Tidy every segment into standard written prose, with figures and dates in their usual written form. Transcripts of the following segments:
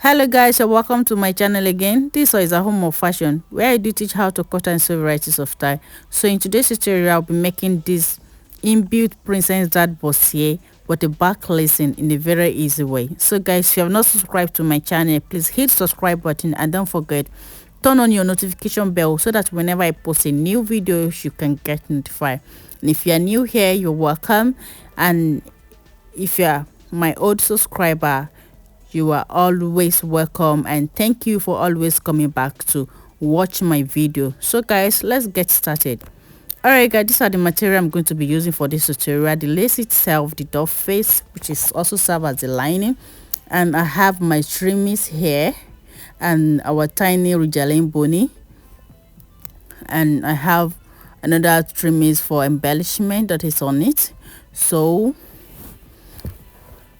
Hello guys, and welcome to my channel again. This is a home of fashion where I do teach how to cut and sew varieties of tie. So in today's tutorial, I'll be making this inbuilt princess dart bustier with a back lacing in a very easy way. So guys, if you have not subscribed to my channel, please hit subscribe button and don't forget turn on your notification bell so that whenever I post a new video you can get notified. And if you are new here, you're welcome, and if you are my old subscriber, you are always welcome, and thank you for always coming back to watch my video. So guys, let's get started. Alright guys, these are the material I'm going to be using for this tutorial: the lace itself, the doll face, which is also serve as the lining, and I have my trimmings here and our tiny Rijaline bony, and I have another trimmings for embellishment that is on it. So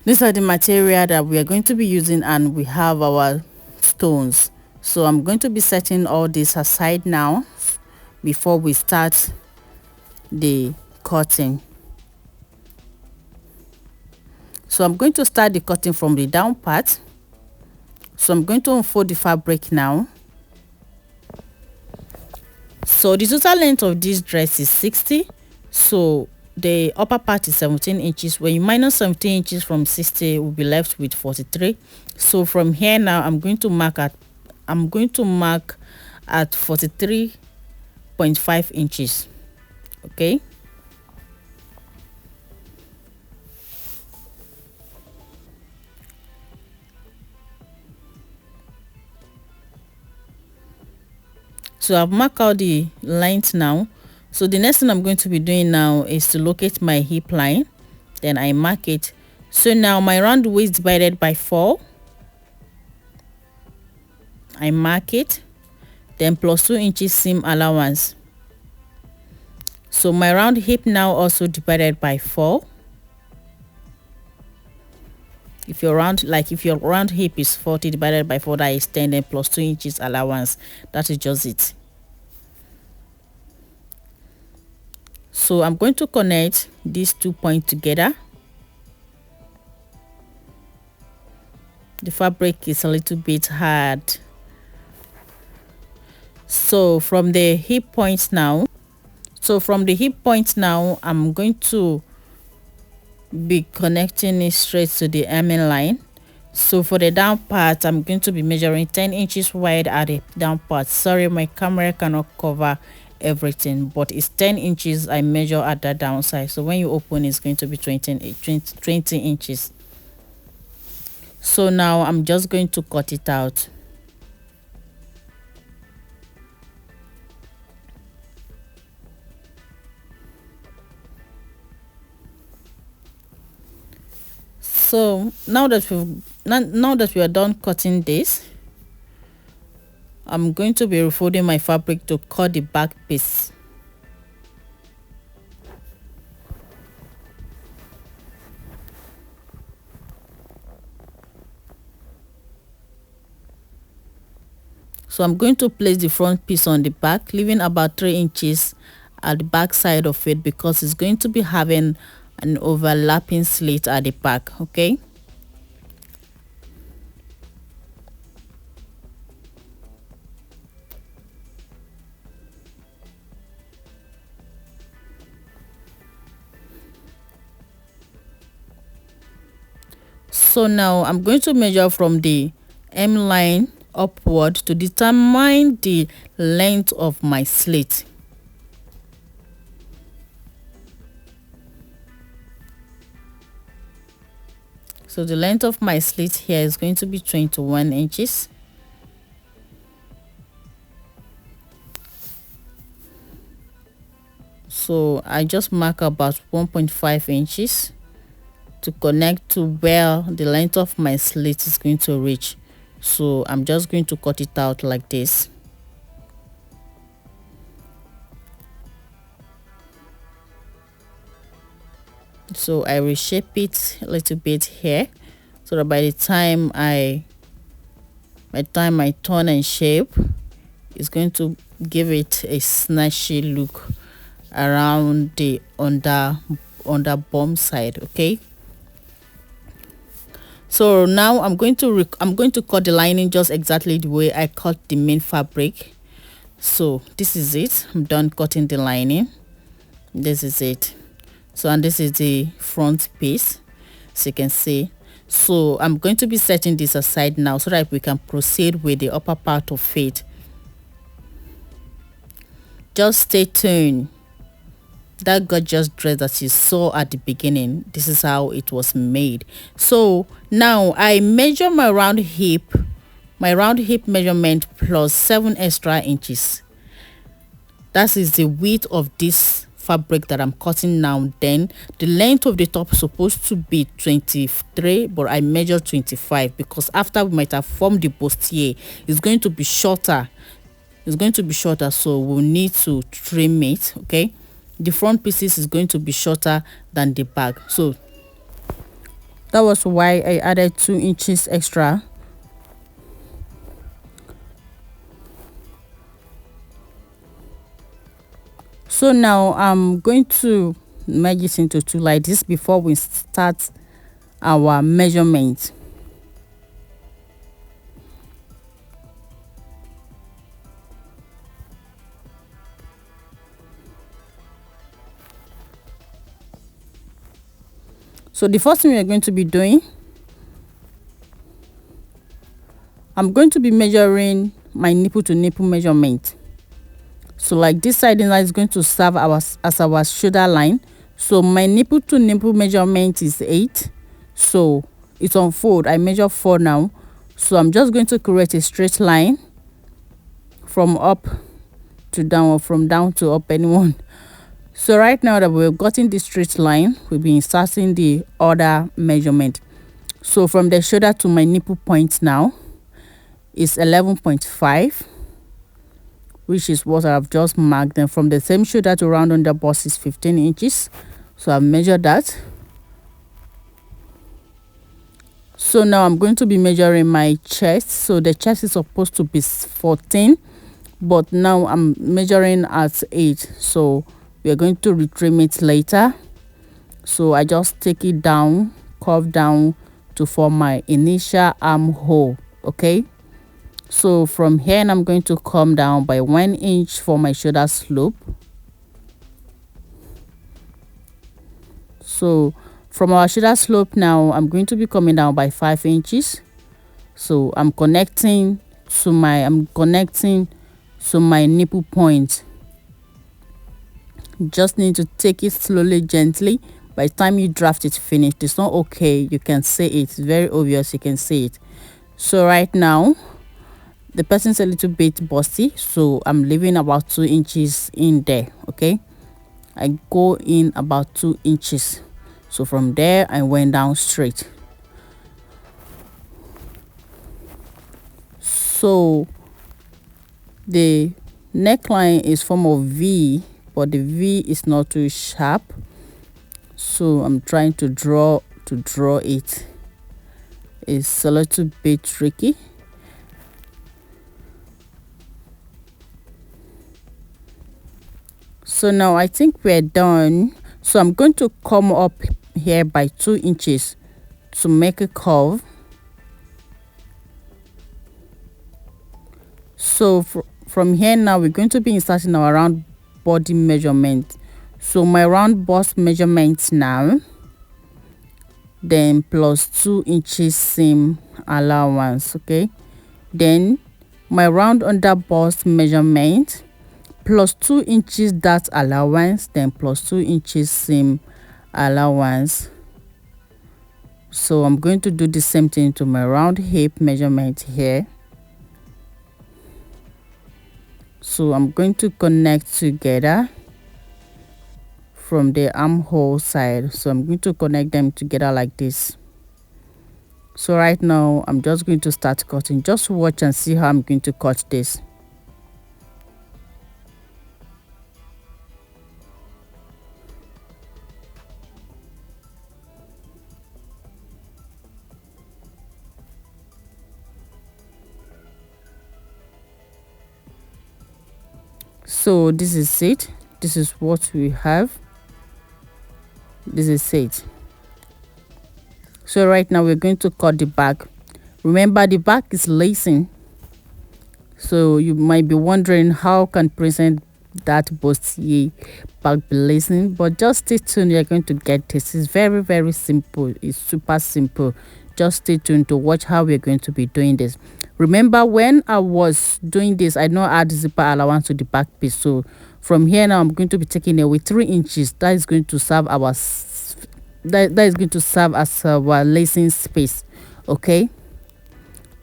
these are the material that we are going to be using, and we have our stones. So I'm going to be setting all this aside now before we start the cutting. So I'm going to start the cutting from the down part. So I'm going to unfold the fabric now. So the total length of this dress is 60. So the upper part is 17 inches. When you minus 17 inches from 60, we'll be left with 43. So from here now, I'm going to mark at 43.5 inches. Okay. So I've marked out the length now. So the next thing I'm going to be doing now is to locate my hip line. Then I mark it. So now my round waist divided by 4. I mark it. Then plus 2 inches seam allowance. So my round hip now also divided by 4. If your round hip is 40 divided by 4, that is 10, then plus 2 inches allowance. That is just it. So I'm going to connect these 2 points together. The fabric is a little bit hard. So from the hip point now, I'm going to be connecting it straight to the hemming line. So for the down part, I'm going to be measuring 10 inches wide at the down part. Sorry, my camera cannot cover everything, but it's 10 inches I measure at the downside. So when you open, it's going to be 20 inches. So now I'm just going to cut it out. So now that we are done cutting this, I'm going to be refolding my fabric to cut the back piece. So I'm going to place the front piece on the back, leaving about 3 inches at the back side of it, because it's going to be having an overlapping slit at the back. Okay. So now I'm going to measure from the hem line upward to determine the length of my slit. So the length of my slit here is going to be 21 inches. So I just mark about 1.5 inches to connect to where the length of my slit is going to reach. So I'm just going to cut it out like this. So I reshape it a little bit here, so that by the time I turn and shape, it's going to give it a snatchy look around the under bum side. Okay. So now I'm going to cut the lining just exactly the way I cut the main fabric. So this is it. I'm done cutting the lining. This is it. So, and this is the front piece, so you can see. So I'm going to be setting this aside now so that we can proceed with the upper part of it. Just stay tuned. That gorgeous dress that you saw at the beginning, this is how it was made. So now I measure my round hip measurement plus 7 extra inches. That is the width of this fabric that I'm cutting now. Then the length of the top is supposed to be 23, but I measured 25 because after we might have formed the bustier, it's going to be shorter. So we'll need to trim it. Okay, the front pieces is going to be shorter than the back, so that was why I added 2 inches extra. So now I'm going to merge it into 2 like this before we start our measurement. So the first thing we're going to be doing, I'm going to be measuring my nipple to nipple measurement. So like this side line is going to serve as our shoulder line. So my nipple to nipple measurement is 8. So it's on fold. I measure 4 now. So I'm just going to create a straight line from up to down or from down to up, anyone. So right now that we've gotten this straight line, we'll be inserting the other measurement. So from the shoulder to my nipple point now is 11.5, which is what I've just marked. Then from the same shoulder to round on the bust is 15 inches. So I've measured that. So now I'm going to be measuring my chest. So the chest is supposed to be 14, but now I'm measuring at 8. So we are going to retrim it later. So I just take it down, curve down to form my initial armhole. Okay, so from here I'm going to come down by 1 inch for my shoulder slope. So from our shoulder slope now I'm going to be coming down by 5 inches. So I'm connecting to my nipple point. Just need to take it slowly, gently. By the time you draft it finished, it's not okay, you can see it, it's very obvious, you can see it. So right now the person's a little bit busty, so I'm leaving about 2 inches in there. Okay, I go in about 2 inches. So from there I went down straight. So the neckline is form of V, but the V is not too sharp, so I'm trying to draw it. It's a little bit tricky. So now I think we're done. So I'm going to come up here by 2 inches to make a curve. So from here now we're going to be inserting our round body measurement. So my round bust measurement now, then plus 2 inches seam allowance. Okay, then my round under bust measurement plus 2 inches dart allowance, then plus 2 inches seam allowance. So I'm going to do the same thing to my round hip measurement here. So I'm going to connect together from the armhole side. So I'm going to connect them together like this. So right now I'm just going to start cutting. Just watch and see how I'm going to cut this. So this is it. This is what we have. This is it. So right now we're going to cut the back. Remember, the back is lacing, so you might be wondering how can present that bustier back be lacing, but just stay tuned. You're going to get this. It's very, very simple. It's super simple. Just stay tuned to watch how we're going to be doing this. Remember, when I was doing this, I know I add zipper allowance to the back piece. So from here now, I'm going to be taking away 3 inches. That is going to serve our that is going to serve as our lacing space. Okay,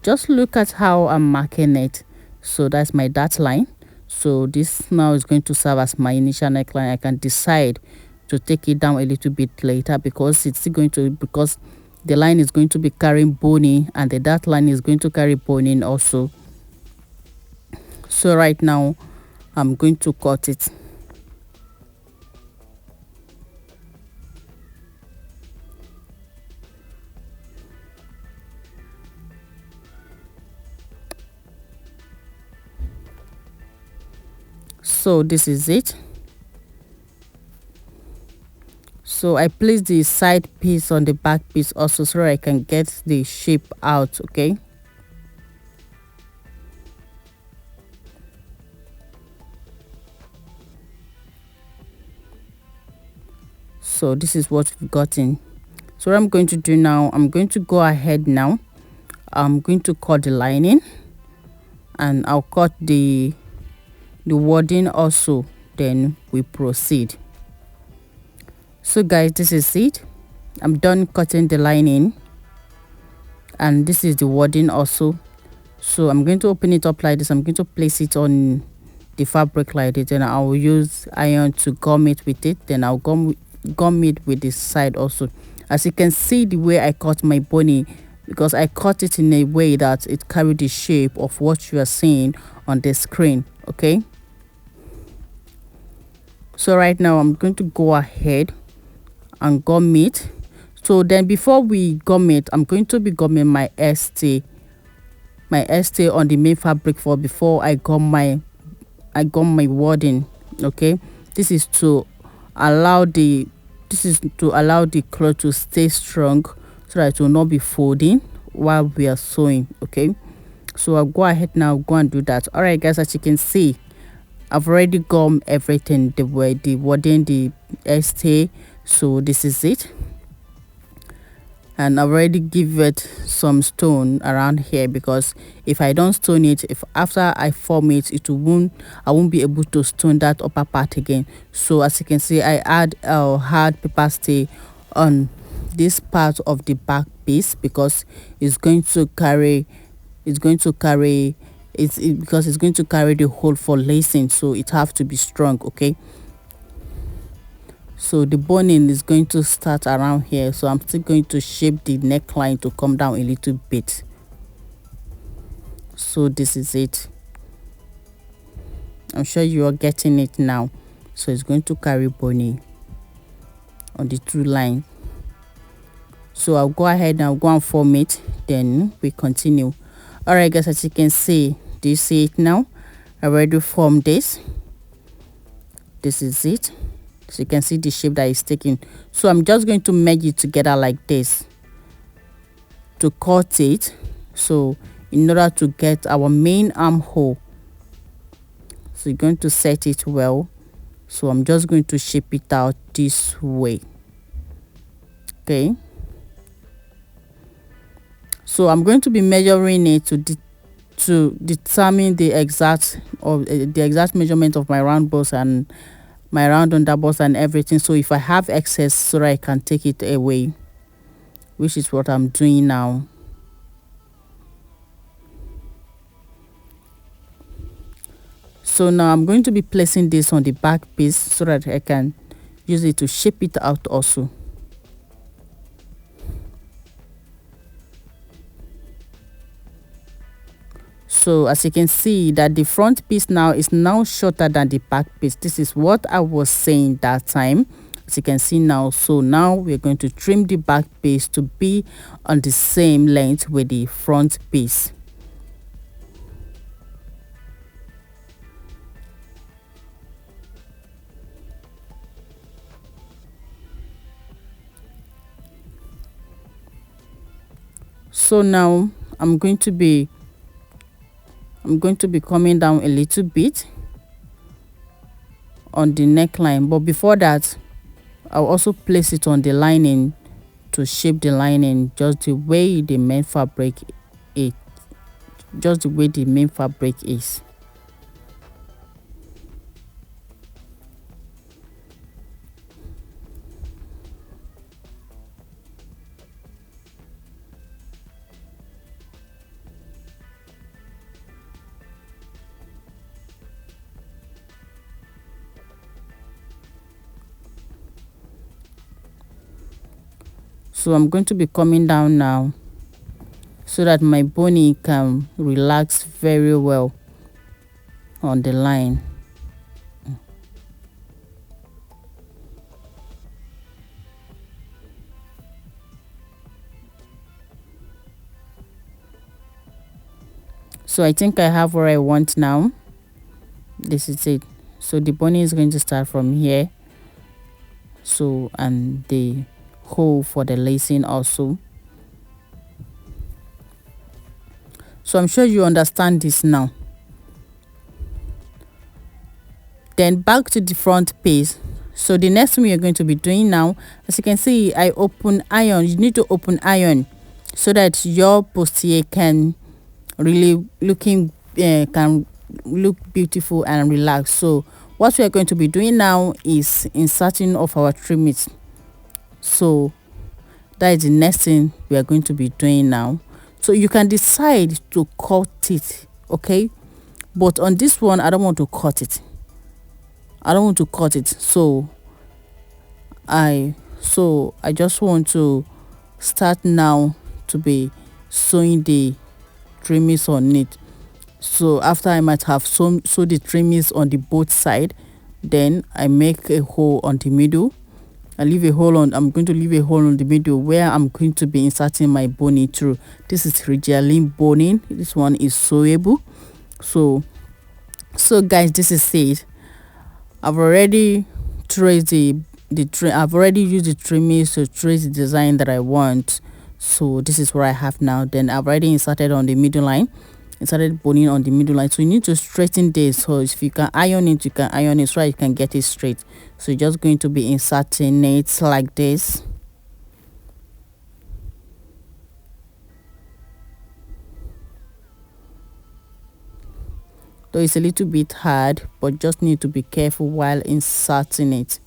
just look at how I'm marking it. So that's my dart line. So this now is going to serve as my initial neckline. I can decide to take it down a little bit later, because it's going to, because the line is going to be carrying boning and the dart line is going to carry boning also. So right now I'm going to cut it. So this is it. So I place the side piece on the back piece also, so I can get the shape out. Okay, so this is what we've gotten. So what I'm going to do now, I'm going to go ahead now. I'm going to cut the lining, and I'll cut the wording also, then we proceed. So guys, this is it. I'm done cutting the lining, and this is the wording also. So I'm going to open it up like this. I'm going to place it on the fabric like this, and I'll use iron to gum it with it. Then I'll gum it with this side also. As you can see, the way I cut my bunny, because I cut it in a way that it carried the shape of what you are seeing on the screen. Okay, so right now I'm going to go ahead and gum it. So then before we gum it, I'm going to be gumming my ST on the main fabric before I gum my wording. Okay, this is to allow the cloth to stay strong, so that it will not be folding while we are sewing. Okay, so I'll go ahead now, go and do that. All right guys, as you can see, I've already gummed everything, the wording, the ST. So this is it, and I've already give it some stone around here, because if I don't stone it, if after I form it, I won't be able to stone that upper part again. So as you can see, I add hard paper stay on this part of the back piece, because it's going to carry the hole for lacing, so it have to be strong. Okay, so the boning is going to start around here, so I'm still going to shape the neckline to come down a little bit. So this is it. I'm sure you are getting it now. So it's going to carry boning on the 2 lines. So I'll go ahead and I'll go and form it, then we continue. All right guys, as you can see, do you see it now? I already formed this. This is it. So you can see the shape that is taking. So I'm just going to merge it together like this to cut it, so in order to get our main armhole. So you're going to set it well. So I'm just going to shape it out this way. Okay, so I'm going to be measuring it to determine the exact measurement of my round bust and my round underbust and everything. So if I have excess, so that I can take it away, which is what I'm doing now. So now I'm going to be placing this on the back piece, so that I can use it to shape it out also. So as you can see, that the front piece now is now shorter than the back piece. This is what I was saying that time, as you can see now. So now we're going to trim the back piece to be on the same length with the front piece. So now I'm going to be coming down a little bit on the neckline, but before that I'll also place it on the lining to shape the lining just the way the main fabric is. So I'm going to be coming down now so that my bony can relax very well on the line. So I think I have what I want now. This is it. So the bony is going to start from here, so, and the hole for the lacing also. So I'm sure you understand this now. Then back to the front piece. So the next thing you're going to be doing now, as you can see, I open iron. You need to open iron so that your bustier can really can look beautiful and relaxed. So what we are going to be doing now is inserting of our trimmings. So that is the next thing we are going to be doing now. So you can decide to cut it, okay, but on this one I don't want to cut it. So I just want to start now to be sewing the trimmings on it. So after I might have sewn the trimmings on the both side, then I make a hole on the middle. I'm going to leave a hole on the middle where I'm going to be inserting my boning through. This is Ridgeline boning. This one is sewable. So guys, this is it. I've already traced I've already used the trimmings to trace the design that I want. So this is what I have now. Then I've already inserted on the middle line, inserted boning on the middle line. So you need to straighten this. So if you can iron it, you can iron it so you can get it straight. So you're just going to be inserting it like this. Though it's a little bit hard, but just need to be careful while inserting it.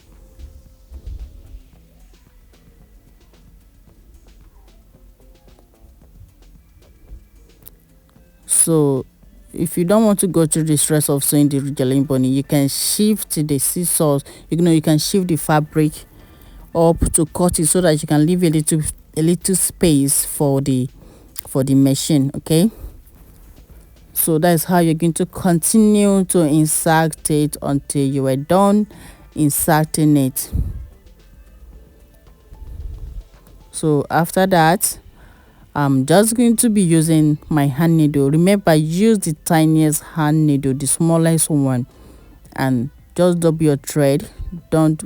So if you don't want to go through the stress of sewing the Ridgeline boning, you can shift the scissors. You can shift the fabric up to cut it so that you can leave a little space for the machine, okay? So that's how you're going to continue to insert it until you are done inserting it. So after that, I'm just going to be using my hand needle. Remember, use the tiniest hand needle, the smallest one, and just double your thread. Don't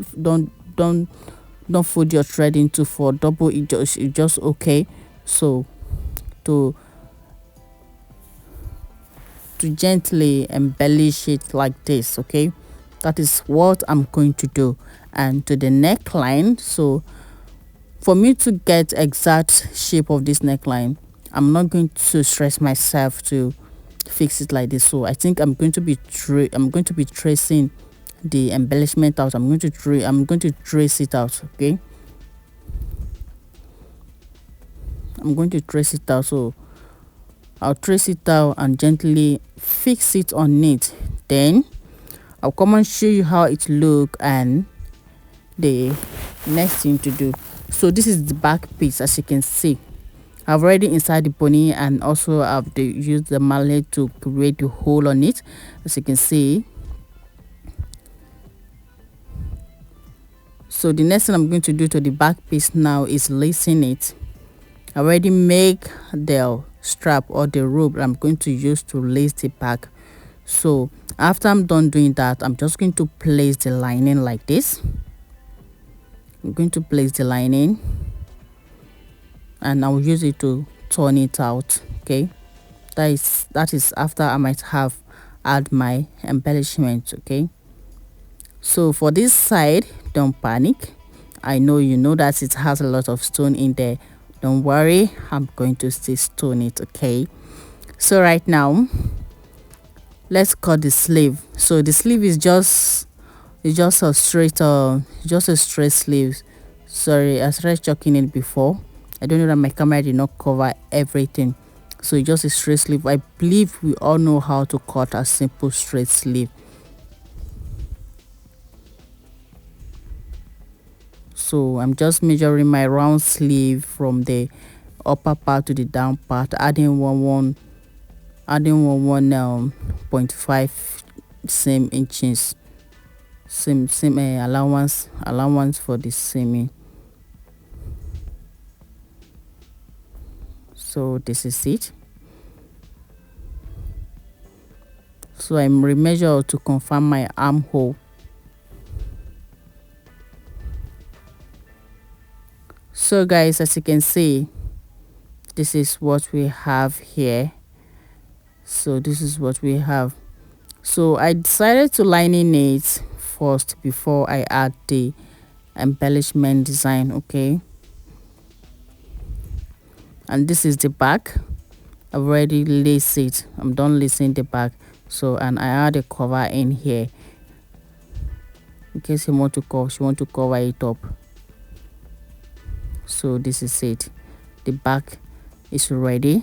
fold your thread into 4. Double it, just okay. So to gently embellish it like this, okay? That is what I'm going to do. And to the neckline, so for me to get exact shape of this neckline, I'm not going to stress myself to fix it like this. So I think I'm going to be tracing the embellishment out. I'm going to trace it out, okay? I'm going to trace it out. So I'll trace it out and gently fix it on it. Then I'll come and show you how it look and the next thing to do. So this is the back piece. As you can see, I've already inserted the boning and also I've used the mallet to create the hole on it. As you can see. So the next thing I'm going to do to the back piece now is lacing it. I already make the strap or the rope I'm going to use to lace the back. So after I'm done doing that, I'm just going to place the lining like this. I'm going to place the lining and I'll use it to turn it out. Okay, that is after I might have add my embellishment. Okay, so for this side, don't panic. I know you know that it has a lot of stone in there. Don't worry, I'm going to still stone it. Okay, so right now let's cut the sleeve. So the sleeve is just just a straight sleeve. Sorry, I started choking it before. I don't know that my camera did not cover everything, so it's just a straight sleeve. I believe we all know how to cut a simple straight sleeve. So I'm just measuring my round sleeve from the upper part to the down part, adding one 0.5 same inches, same allowance for the seaming. So this is it. So I'm remeasure to confirm my armhole. So guys, as you can see, this is what we have here. So this is what we have. So I decided to lining it first before I add the embellishment design. Okay, and this is the back. I've already laced it. I'm done lacing the back. So, and I add a cover in here in case you want to cover it up. So this is it. The back is ready.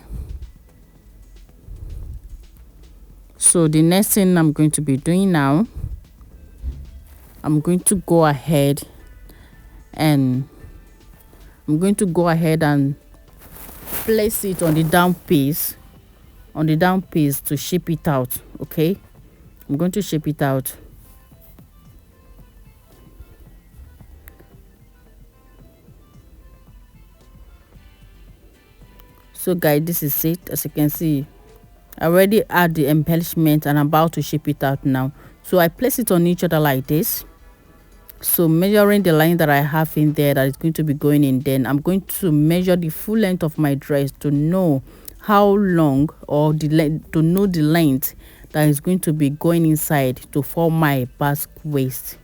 So the next thing I'm going to be doing now, I'm going to go ahead and place it on the down piece to shape it out. Okay, I'm going to shape it out. So guys, this is it. As you can see, I already add the embellishment and I'm about to shape it out now. So I place it on each other like this. So measuring the line that I have in there that is going to be going in, then I'm going to measure the full length of my dress to know how long, or to know the length that is going to be going inside to form my basque waist.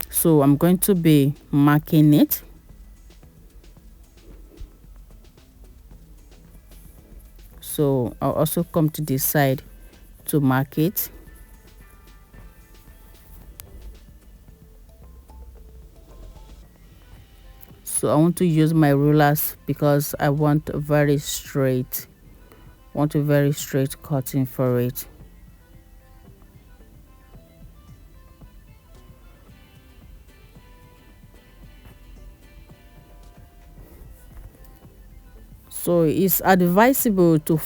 So I'm going to be marking it. So I'll also come to this side to mark it. So I want to use my rulers because I want a very straight cutting for it. So it's advisable to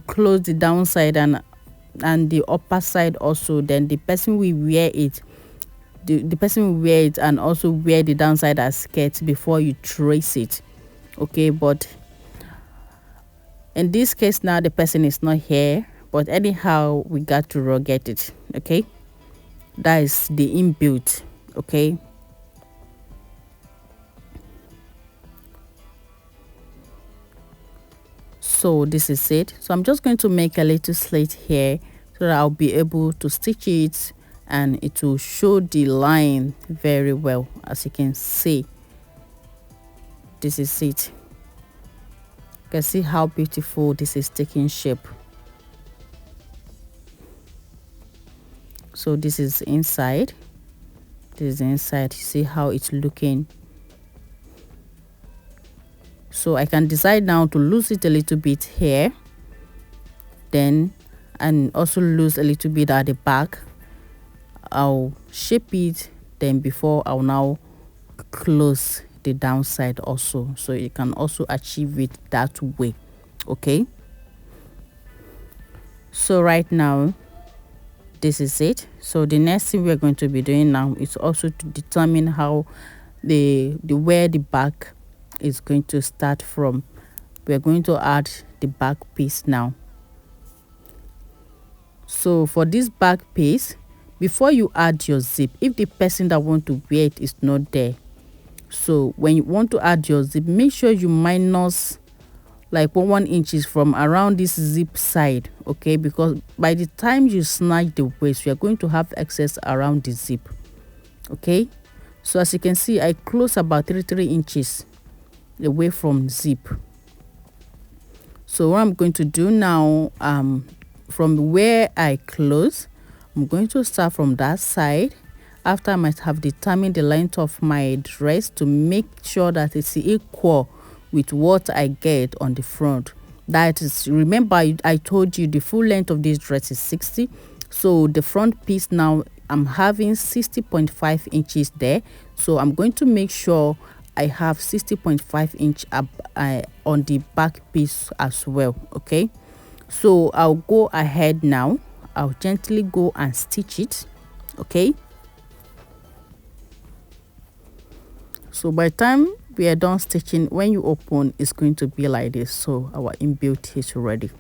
close the downside and the upper side also. Then the person will wear it. The person will wear it and also wear the downside as skirt before you trace it. Okay, but in this case now the person is not here, but anyhow we got to get it. Okay, that is the inbuilt. Okay, so this is it. So I'm just going to make a little slit here so that I'll be able to stitch it and it will show the line very well. As you can see, this is it. You can see how beautiful this is taking shape. So this is inside. This is inside. You see how it's looking. So I can decide now to lose it a little bit here, then, and also lose a little bit at the back. I'll shape it, then before I'll now close the downside also, so you can also achieve it that way. Okay, so right now this is it. So the next thing we're going to be doing now is also to determine how where the back is going to start from. We're going to add the back piece now. So for this back piece, before you add your zip, if the person that want to wear it is not there, so when you want to add your zip, make sure you minus like 1 inches from around this zip side, okay? Because by the time you snatch the waist, you are going to have excess around the zip, okay? So as you can see, I close about 3 inches away from zip. So what I'm going to do now, from where I close, I'm going to start from that side. After I might have determined the length of my dress to make sure that it's equal with what I get on the front. That is, remember I told you the full length of this dress is 60. So the front piece now, I'm having 60.5 inches there. So I'm going to make sure I have 60.5 inch up on the back piece as well, okay? So I'll go ahead now. I'll gently go and stitch it, okay? So by the time we are done stitching, when you open, it's going to be like this. So our inbuilt is ready.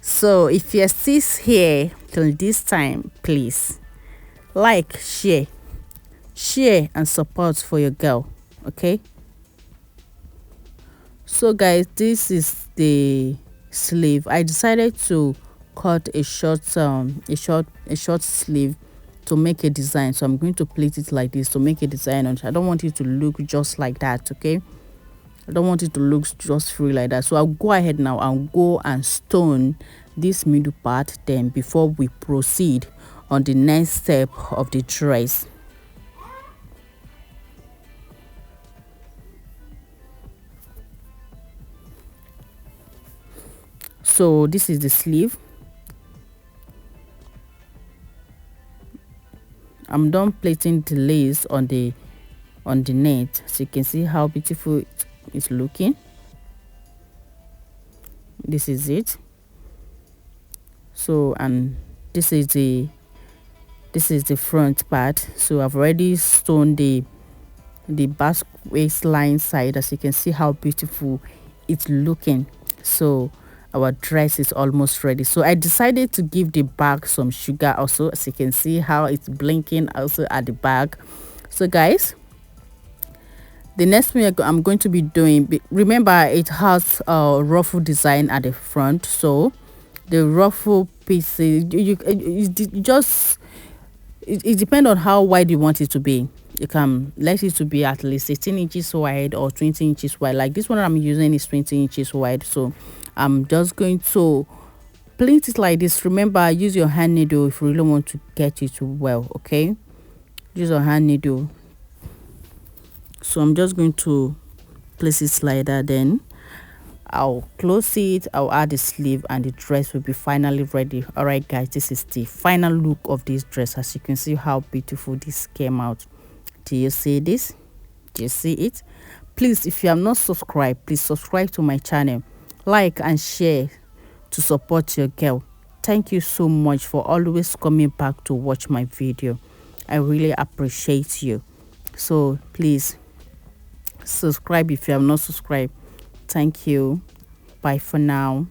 So if you're still here till this time, please like, share and support for your girl, okay? So guys, this is the sleeve. I decided to cut a short sleeve to make a design. So I'm going to plait it like this to make a design on it. I don't want it to look just like that, okay? I don't want it to look just free like that. So I'll go ahead now and go and stone this middle part then before we proceed on the next step of the dress. So this is the sleeve. I'm done plaiting the lace on the net, so you can see how beautiful it's looking. This is it. So, and this is the front part. So I've already stoned the basque waistline side. As you can see how beautiful it's looking. So our dress is almost ready. So I decided to give the bag some sugar also, as you can see how it's blinking also at the back. So guys, the next thing I'm going to be doing, remember it has a ruffle design at the front. So the ruffle pieces, it depends on how wide you want it to be. You can let it to be at least 18 inches wide or 20 inches wide. Like this one I'm using is 20 inches wide. So I'm just going to plait it like this. Remember, use your hand needle if you really want to get it well, okay? Use your hand needle. So I'm just going to place it like that. Then I'll close it, I'll add the sleeve, and the dress will be finally ready. All right guys, this is the final look of this dress. As you can see how beautiful this came out. Do you see this? Do you see it? Please, if you have not subscribed, please subscribe to my channel, like and share to support your girl. Thank you so much for always coming back to watch my video. I really appreciate you. So please subscribe if you have not subscribed. Thank you. Bye for now.